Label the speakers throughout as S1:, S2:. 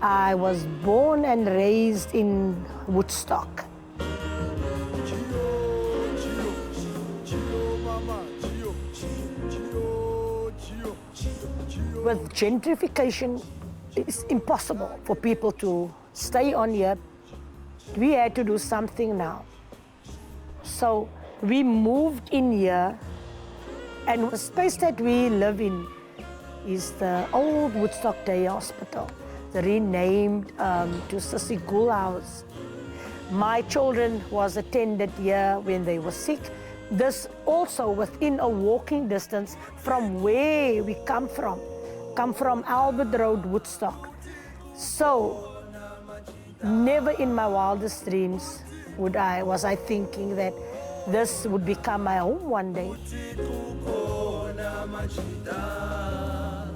S1: I was born and raised in Woodstock. With gentrification, it's impossible for people to stay on here. We had to do something now. So we moved in here, and the space that we live in is the old Woodstock Day Hospital, renamed to Sissy Ghoul House. My children was attended here when they were sick. This also within a walking distance from where we come from Albert Road, Woodstock. So never in my wildest dreams was I thinking that this would become my home one day.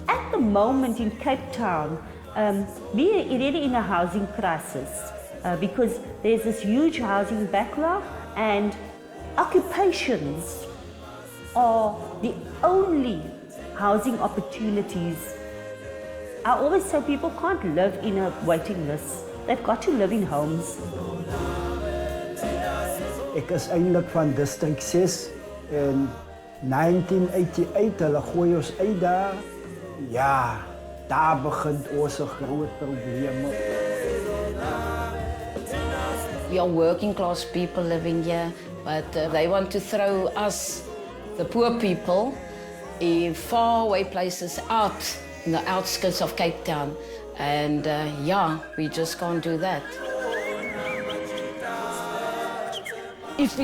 S2: At the moment in Cape Town, we are really in a housing crisis because there's this huge housing backlog, and occupations are the only housing opportunities. I always say people can't live in a waiting list. They've got to live in homes.
S3: Ek is eintlik van District 6 in 1988, hulle gooi ons uit daar. Ja, daar begin ons groot probleme.
S4: We are working class people living here, but they want to throw us, the poor people, in faraway places out in the outskirts of Cape Town. And yeah, we just can't do that.
S5: If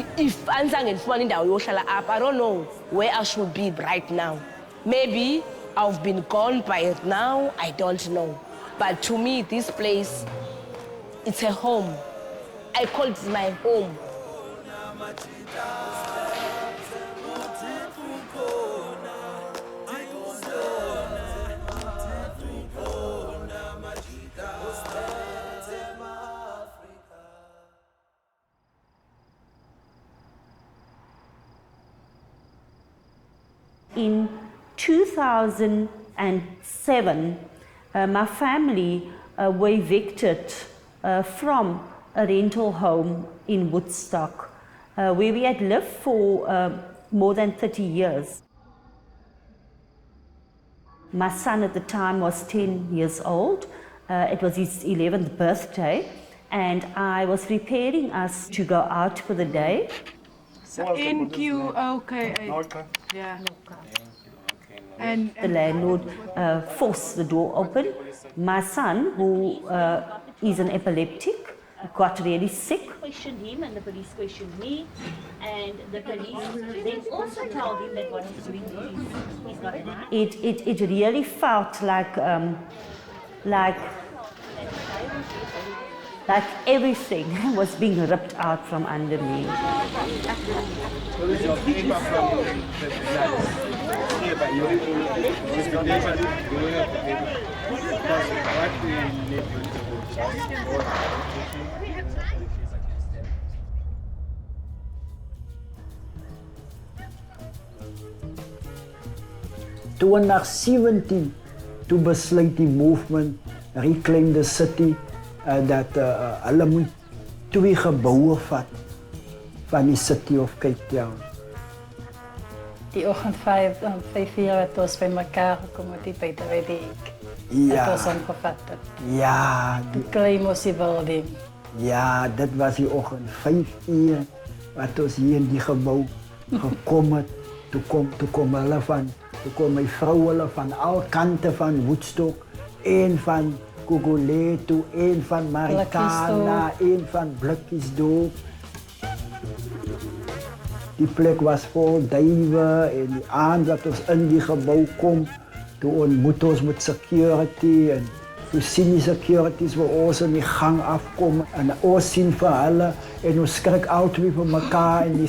S5: Ansang is running down Yoshala up, I don't know where I should be right now. Maybe I've been gone by now, I don't know. But to me, this place, it's a home. I call it my home.
S2: In 2007, my family were evicted from a rental home in Woodstock, where we had lived for more than 30 years. My son at the time was 10 years old. It was his 11th birthday, and I was preparing us to go out for the day.
S6: Okay. Yeah. And
S2: the landlord forced the door open. My son, who is an epileptic, got really sick. Questioned him, and the police questioned me, and the police then also told him that what he's doing is not right. It really felt like everything was being ripped out from under me.
S7: What is your feedback from the
S3: Toen 2017, toen besluit die movement Reclaim the City dat hulle moet 2 gebouwe vat van die City of Cape Town.
S8: Die oggend 5 uur het ons bij elkaar gekomen, die bij de week.
S3: Ja.
S8: Het was omgevat.
S3: Ja.
S8: Die claim ons die building.
S3: Ja, dat was die oggend 5 uur wat ons hier in die gebouw gekomen het. Toen kom my vrou hulle van al kanten van Woodstock, een van Kogoleto, een van Marikana, een van Blikkiesdorp. Die plek was vol duiven en die aand dat ons in die gebouw kom, toen ontmoet ons met security en toen sien die securities waar ons in die gang afkomen en ons sien vir hulle en ons skrik al twee van mekaar en die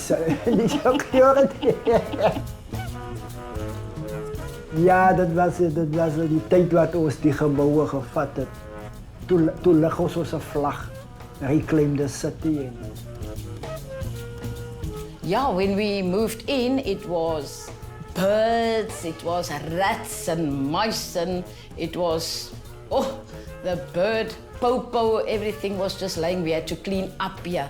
S3: security. Ja, dat was die tijd wat ons die gebouwen gevat het. Toen lag ons onze vlag, Reclaim the City.
S4: Yeah, when we moved in, it was birds, it was rats and mice, and it was Oh, the bird, popo, everything was just laying. We had to clean up here.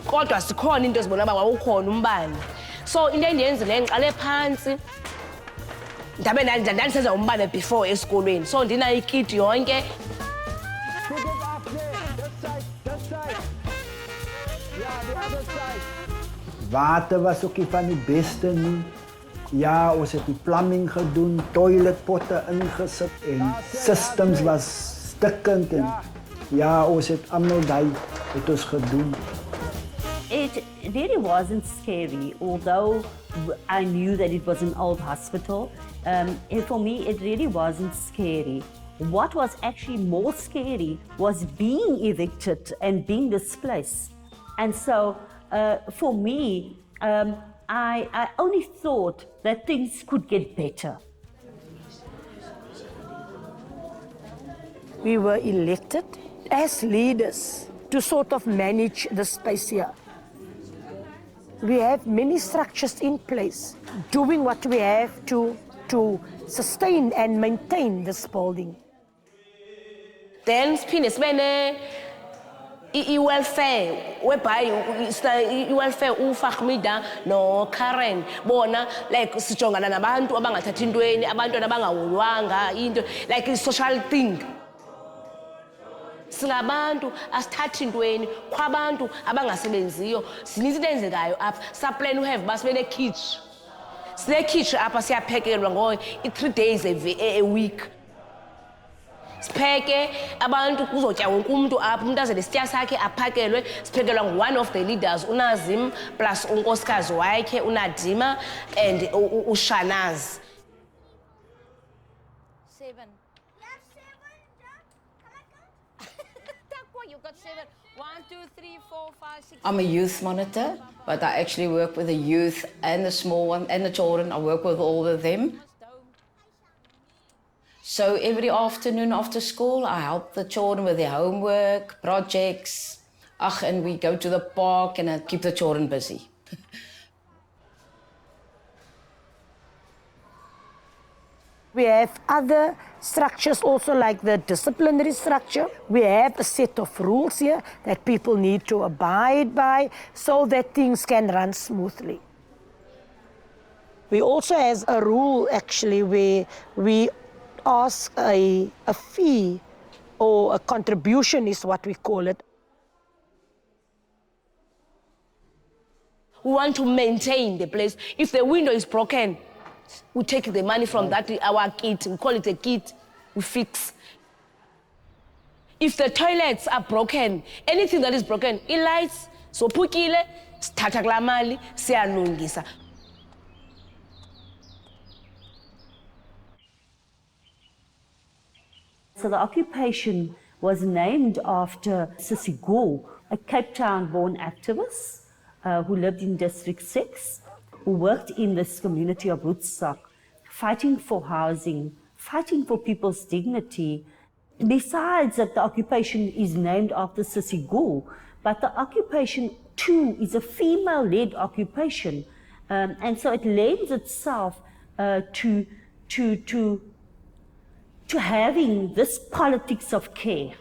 S5: Kodwa sikhona into ezibona uba wawukhona umbane. So into endiyenzile ngiqale phantsi ndabe ndandisenza umbane before esikolweni. So ndinayo ikit yonke.
S3: Water was ook niet van die beste niet. Ja, ons het die plumbing gedaan, toiletpotten ingezet en systems was stikkend en ja, ons het allemaal het ons gedaan.
S2: It really wasn't scary, although I knew that it was an old hospital. For me, it really wasn't scary. What was actually more scary was being evicted and being displaced. And so, for me, I only thought that things could get better.
S1: We were elected as leaders to sort of manage the space here. We have many structures in place, doing what we have to sustain and maintain this building.
S5: Then siphinde sibe i-welfare whereby i-welfare uFahmida no Karen bona like sijongana nabantu abangathathi intweni, abantwana abangaholwanga into like a social thing. Singabantu asithathi intweni kwabantu abangasebenziyo sininzi into enzekayo apha saplan uhave basibe nekitchen. Sine kitchen apha siyaphekelwa ngo 3 days a week. Sipheke abantu kuzotya wonke umuntu apha umuntu aze nesitya sakhe aphakelwe siphekelwa one of the leaders uNazim plus unkosikazi wakhe uNadima and uShanaz.
S4: 7. You got 7. 1, 2, 3, 4, 5, 6. I'm a youth monitor, but I actually work with the youth and the small one and the children. I work with all of them. So every afternoon after school, I help the children with their homework, projects. And we go to the park and I keep the children busy.
S1: We have other structures also like the disciplinary structure. We have a set of rules here that people need to abide by so that things can run smoothly. We also have a rule actually where we ask a fee or a contribution is what we call it.
S5: We want to maintain the place. If the window is broken, we take the money from that, our kit, we call it a kit, we fix. If the toilets are broken, anything that is broken, lights, so pukile, stata kula mali, siyalungisa.
S2: So the occupation was named after Sissy Gore, a Cape Town-born activist who lived in District 6, who worked in this community of Woodstock, fighting for housing, fighting for people's dignity. Besides that the occupation is named after Sissy Gore, but the occupation too is a female-led occupation. And so it lends itself to having this politics of care.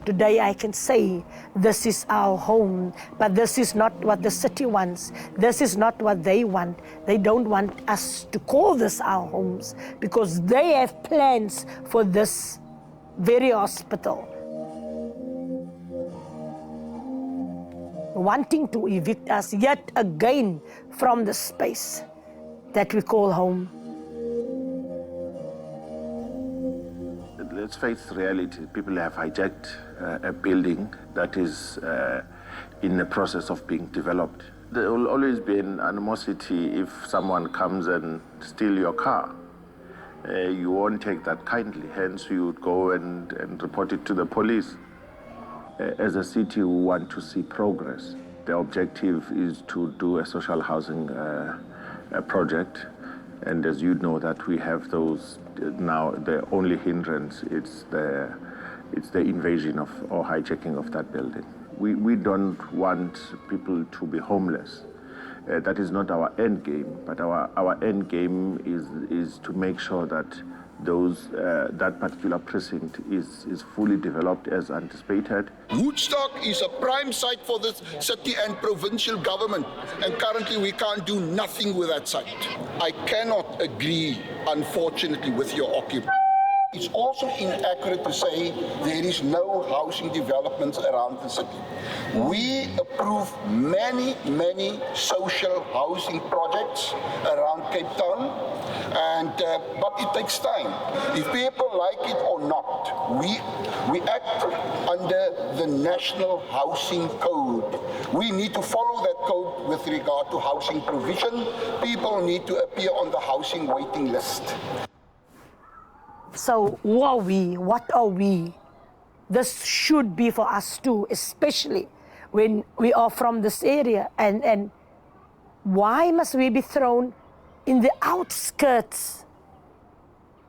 S1: Today I can say this is our home, but this is not what the city wants. This is not what they want. They don't want us to call this our homes because they have plans for this very hospital. Wanting to evict us yet again from the space that we call home.
S7: Let's face reality. People have hijacked a building that is in the process of being developed. There will always be an animosity if someone comes and steal your car. You won't take that kindly. Hence, you would go and report it to the police. As a city, we want to see progress. The objective is to do a social housing project. And as you know that we have those now, the only hindrance is the It's the invasion of or hijacking of that building. We don't want people to be homeless. That is not our end game, but our end game is to make sure that that particular precinct is fully developed as anticipated.
S9: Woodstock is a prime site for the city and provincial government, and currently we can't do nothing with that site. I cannot agree, unfortunately, with your occupier. It's also inaccurate to say there is no housing developments around the city. We approve many social housing projects around Cape Town, but it takes time. If people like it or not, we act under the National Housing Code. We need to follow that code with regard to housing provision. People need to appear on the housing waiting list.
S1: So who are we? What are we? This should be for us too, especially when we are from this area. And why must we be thrown in the outskirts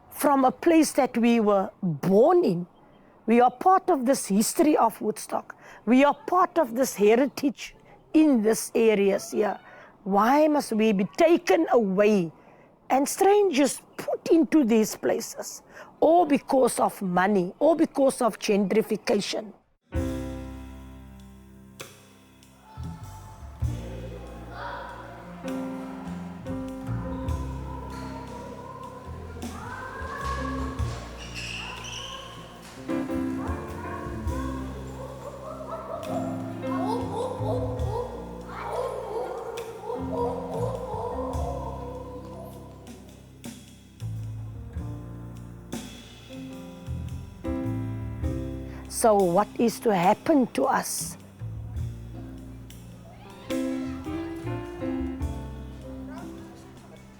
S1: from a place that we were born in? We are part of this history of Woodstock. We are part of this heritage in this areas here. Why must we be taken away and strangers put into these places, all because of money, all because of gentrification? So what is to happen to us?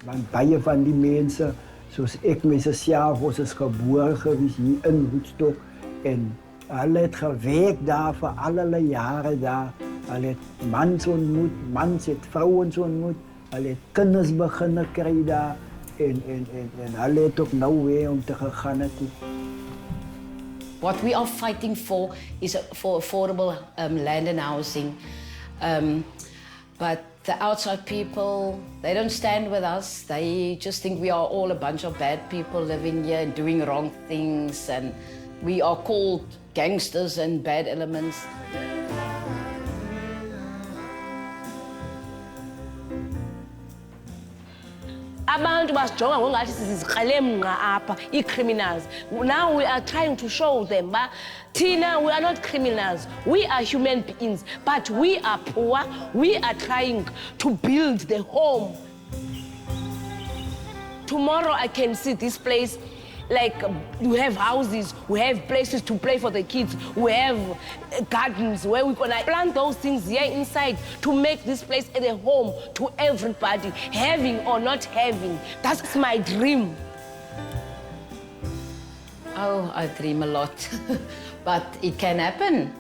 S3: Want baie van die mense, soos ek myself, ons is gebore gewees hier in Woodstock en hulle het gewerk daar vir allerlei jare daar. Hulle het mans ontmoet, mans het vrouens ontmoet, hulle het kinders begin kry daar en hulle het ook nou weer om te gegaan het.
S4: What we are fighting for is for affordable land and housing. But the outside people, they don't stand with us. They just think we are all a bunch of bad people living here and doing wrong things. And we are called gangsters and bad elements.
S5: Abantu basijonga ngokungathi sizikrelemnqa apha, ii-criminals. Now we are trying to show them that Tina, we are not criminals. We are human beings, but we are poor. We are trying to build the home. Tomorrow I can see this place, like we have houses, we have places to play for the kids, we have gardens where we're gonna plant those things here inside to make this place a home to everybody, having or not having. That's my dream.
S4: Oh, I dream a lot, but it can happen.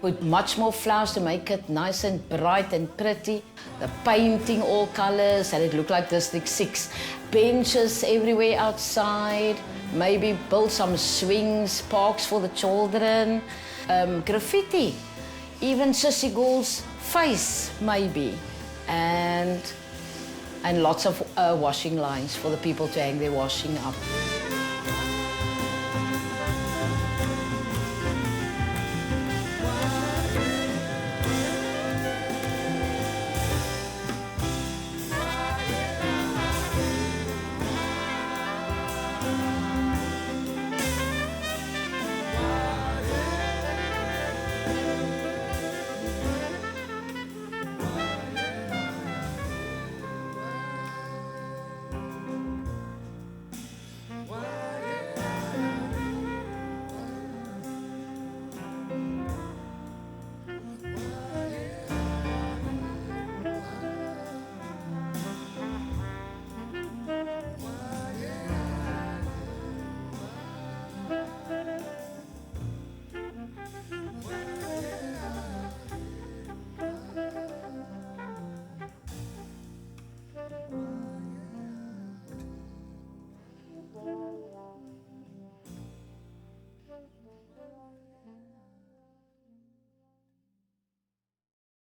S4: Put much more flowers to make it nice and bright and pretty. The painting, all colors, and it looked like District 6. Benches everywhere outside. Maybe build some swings, parks for the children. Graffiti. Even Sissy Gould's face, maybe. And lots of washing lines for the people to hang their washing up.